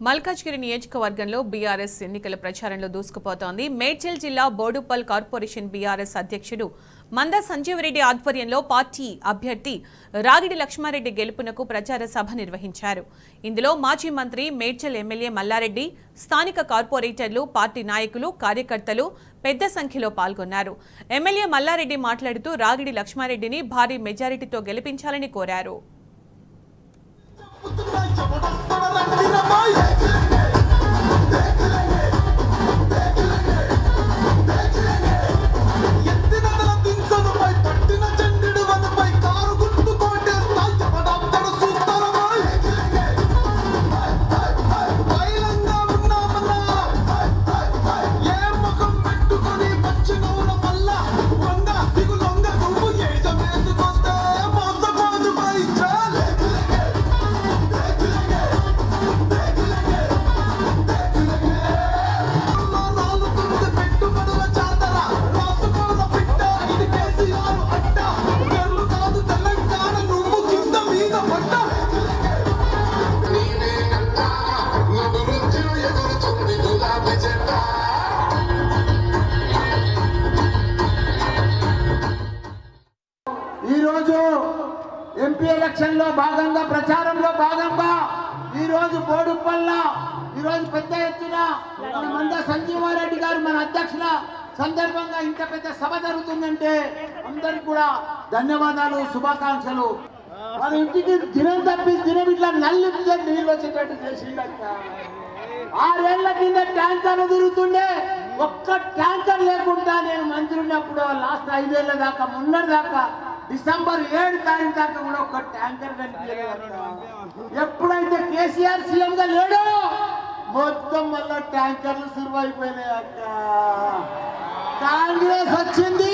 మల్కాజ్గిరి నియోజకవర్గంలో బీఆర్ఎస్ ఎన్నికల ప్రచారంలో దూసుకుపోతోంది. మేడ్చల్ జిల్లా బోడుప్పల్ కార్పొరేషన్ బీఆర్ఎస్ అధ్యక్షుడు మంద సంజీవరెడ్డి ఆధ్వర్యంలో పార్టీ అభ్యర్థి రాగిడి లక్ష్మారెడ్డి గెలుపునకు ప్రచార సభ నిర్వహించారు. ఇందులో మాజీ మంత్రి మేడ్చల్ ఎమ్మెల్యే మల్లారెడ్డి, స్థానిక కార్పొరేటర్లు, పార్టీ నాయకులు, కార్యకర్తలు పెద్ద సంఖ్యలో పాల్గొన్నారు. ఎమ్మెల్యే మల్లారెడ్డి మాట్లాడుతూ రాగిడి లక్ష్మారెడ్డిని భారీ మెజారిటీతో గెలిపించాలని కోరారు. ఎంపీ ఎలక్షన్ లో భాగంగా ప్రచారంలో భాగంగా ఈ రోజు బోడుప్పల్ల ఈ రోజు పెద్ద ఎత్తున మంద సంజీవారెడ్డి గారు మన అధ్యక్షుల సందర్భంగా ఇంత పెద్ద సభ జరుగుతుందంటే అందరికి కూడా ధన్యవాదాలు, శుభాకాంక్షలు. మన ఇంటికి దినం తప్పి దినం ఇట్లా నల్లిపితే నీళ్ళు వచ్చేటట్టు చేసిండక్క. 6 ఏళ్ల కింద ట్యాంకర్లు తిరుగుతుండే, ఒక్క ట్యాంకర్ లేకుండా నేను మంత్రి ఉన్నప్పుడు లాస్ట్ 5 ఏళ్ల దాకా మొన్నటి దాకా డిసెంబర్ 7 తారీఖు దాకా కూడా ఒక ట్యాంకర్ కనిపించలేదు. ఎప్పుడైతే కేసీఆర్ సీఎం గా లేడో మొత్తం మళ్ళా ట్యాంకర్లు సురువు అయిపోయినాయి అక్క. కాంగ్రెస్ వచ్చింది,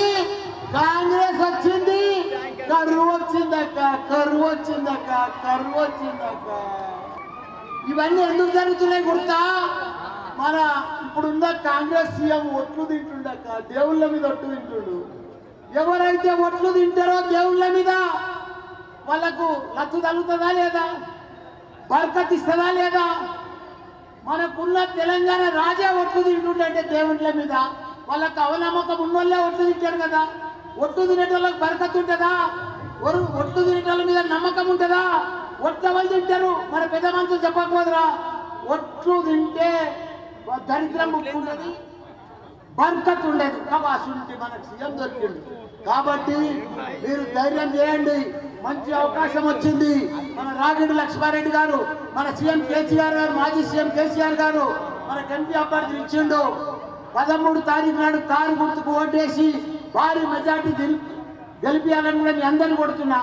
కరువు వచ్చిందక్క, కరువు వచ్చిందక్క. ఇవన్నీ ఎందుకు జరుగుతున్నాయి గుర్తా? మన ఇప్పుడున్న కాంగ్రెస్ సీఎం ఒట్లు తింటుండక్క, దేవుళ్ళ మీద ఒట్టు తింటుండు. ఎవరైతే ఒట్లు తింటారో దేవుళ్ళ మీద వాళ్ళకు లచ్చు తగ్గుతుందా లేదా, బర్కత్ ఇస్తుందా లేదా? మనకున్న తెలంగాణ రాజా ఒట్లు తింటుండే దేవుళ్ళ మీద, వాళ్ళకు అవనమ్మకం ఉన్నోళ్ళే ఒట్లు తింటారు కదా. ఒట్లు తినేటోళ్ళకి బర్కత్ ఉంటుందా? ఒట్లు తినేటోళ్ళ మీద నమ్మకం ఉంటుందా? ఒట్లు వాళ్ళు తింటారు. మన పెద్ద మనుషులు చెప్పకపోదురా, ఒట్లు తింటే దరిద్రం ముక్కుంటుంది, బర్కత్ ఉండేది. కాబట్టి మనకు సీఎం దొరికింది. కాబట్టి మీరు ధైర్యం చేయండి, మంచి అవకాశం వచ్చింది. మన రాగిడి లక్ష్మారెడ్డి గారు, మన సీఎం కేసీఆర్ గారు, మాజీ సీఎం కేసీఆర్ గారు మనకు ఎంపీ అభ్యర్థి ఇచ్చిండు. 13 తారీఖు నాడు కారు గుర్తుకు ఓటేసి భారీ మెజార్టీ గెలిపియాలని కూడా మీ అందరిని కొడుతున్నా.